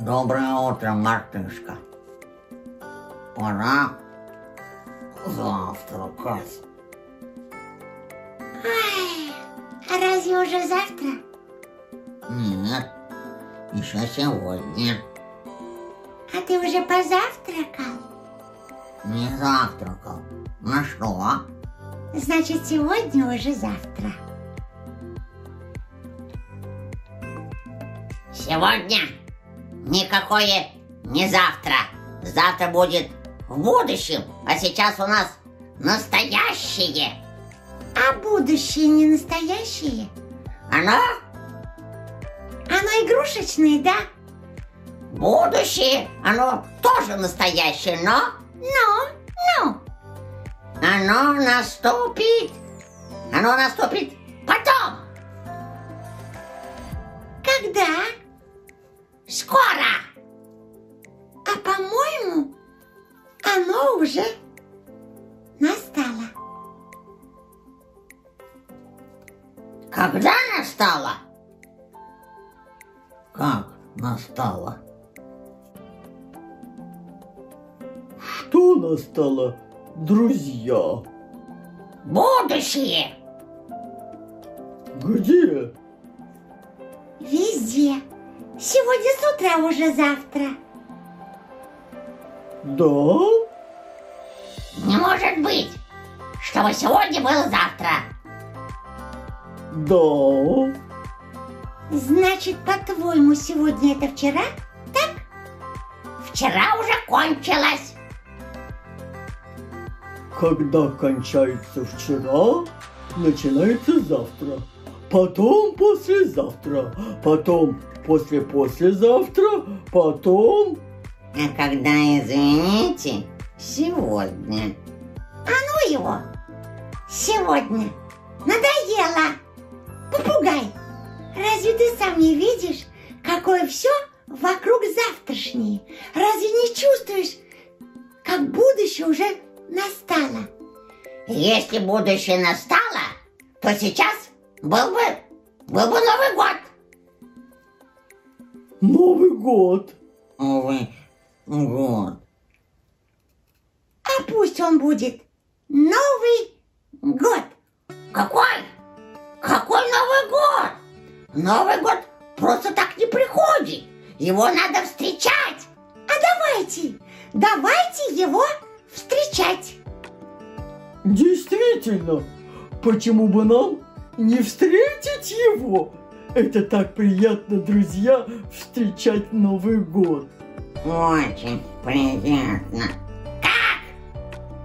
Доброе утро, мартышка. Пора завтракать. Ай, а разве уже завтра? Нет, еще сегодня. А ты уже позавтракал? Не завтракал. На что? Значит, сегодня уже завтра. Сегодня никакое не завтра. Завтра будет в будущем, а сейчас у нас настоящее. А будущее не настоящее? Оно Игрушечное, да? будущее, оно тоже настоящее, но Ну, оно наступит потом, когда? скоро. А по-моему, оно уже настало. Когда настало? Как настало? Что настало, друзья? Будущее. Где? Везде. Сегодня с утра уже завтра. Да? Не может быть, чтобы сегодня было завтра. Да. Значит, по-твоему, сегодня это вчера? Так? Вчера уже кончилось. Когда кончается вчера, начинается завтра. Потом послезавтра. Потом послезавтра. Потом... А когда, извините, сегодня. А ну его! Сегодня. Надоело! Попугай, разве ты сам не видишь, какое все вокруг завтрашнее? Разве не чувствуешь, как будущее уже настало? Если будущее настало, то сейчас был бы Новый год. Новый год. Новый год. А пусть он будет Новый год. Какой Новый год? Новый год просто так не приходит. Его надо встречать. А давайте его встречать. Действительно, почему бы нам не встретить его? Это так приятно, друзья, встречать Новый год. Очень приятно.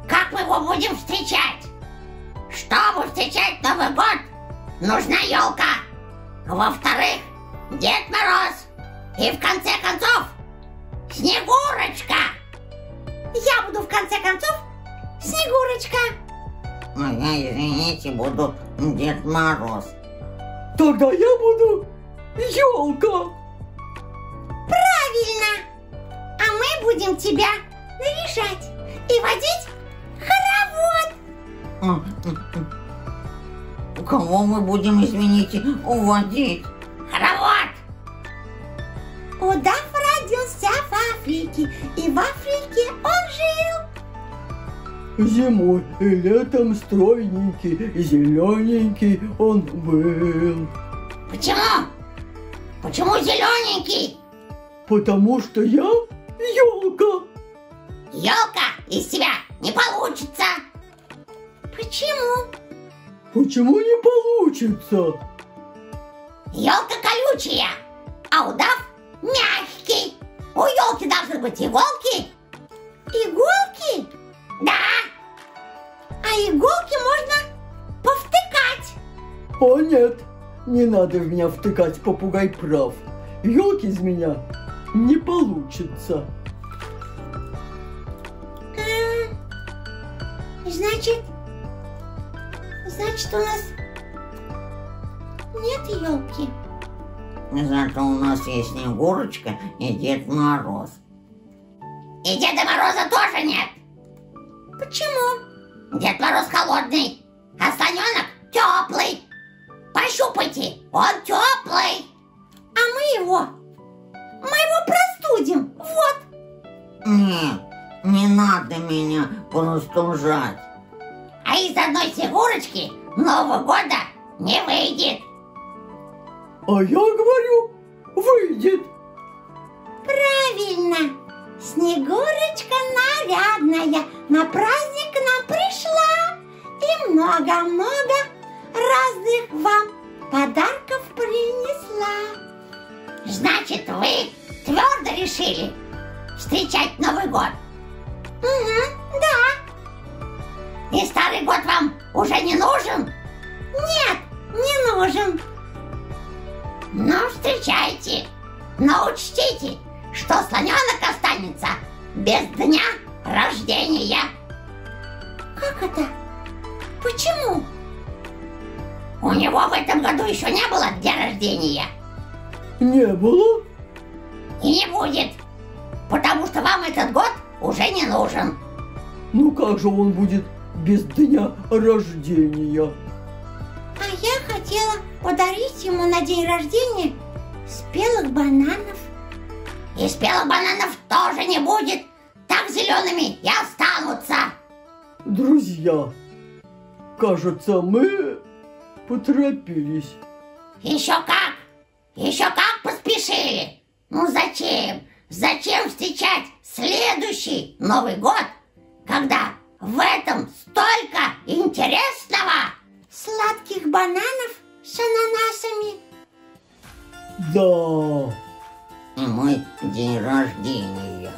Как мы его будем встречать? Чтобы встречать Новый год, нужна елка. Во-вторых, Дед Мороз. И в конце концов, Снегурочка. Я буду в конце концов Снегурочка. А я, извините, буду Дед Мороз. Тогда я буду елка. Правильно. А мы будем тебя наряжать и водить хоровод. Кого мы будем, извините, уводить? Хоровод. Удав родился в Африке, и в Африке он жил. Зимой и летом стройненький, зелененький он был. Почему? Почему зелененький? Потому что я елка. Елка из тебя не получится. Почему? Почему не получится? Елка колючая, а удав мягкий. У елки должны быть иголки. Иголки? Да. А иголки можно повтыкать. О нет, не надо в меня втыкать, попугай прав. Елки из меня не получится. Значит, у нас нет елки. Зато у нас есть Снегурочка и Дед Мороз. И Деда Мороза тоже нет. Почему? Дед Мороз холодный, а слоненок теплый. Пощупайте, он теплый. А мы его Мы его простудим. Вот. Нет, не надо меня простужать. А из одной Снегурочки Нового года не выйдет. А я говорю, выйдет. Правильно. Снегурочка нарядная на праздник к нам пришла и много-много разных вам подарков принесла. Значит, вы твердо решили встречать Новый год? Угу, да. И Старый год вам уже не нужен? Нет, не нужен. Ну, встречайте. Но учтите, что слоненок останется без дня рождения. Как это? Почему? У него в этом году еще не было дня рождения. Не было? И не будет, потому что вам этот год уже не нужен. Ну как же он будет без дня рождения? А я хотела подарить ему на день рождения спелых бананов. И спелых бананов тоже не будет. Так зелеными и останутся. Друзья, кажется, мы поторопились. Еще как поспешили. Ну зачем? Зачем встречать следующий Новый год, когда в этом столько интересного? Сладких бананов с ананасами. Да, И мой день рождения.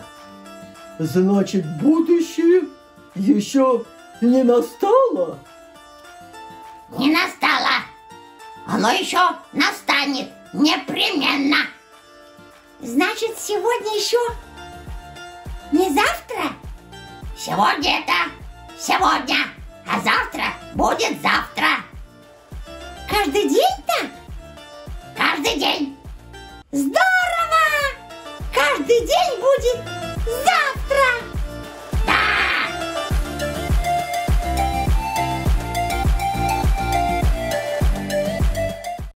значит, будущее еще не настало? Не настало. Оно еще настанет непременно. Значит, сегодня еще не завтра? Сегодня это сегодня, а завтра будет завтра. Каждый день так? Каждый день. Здорово!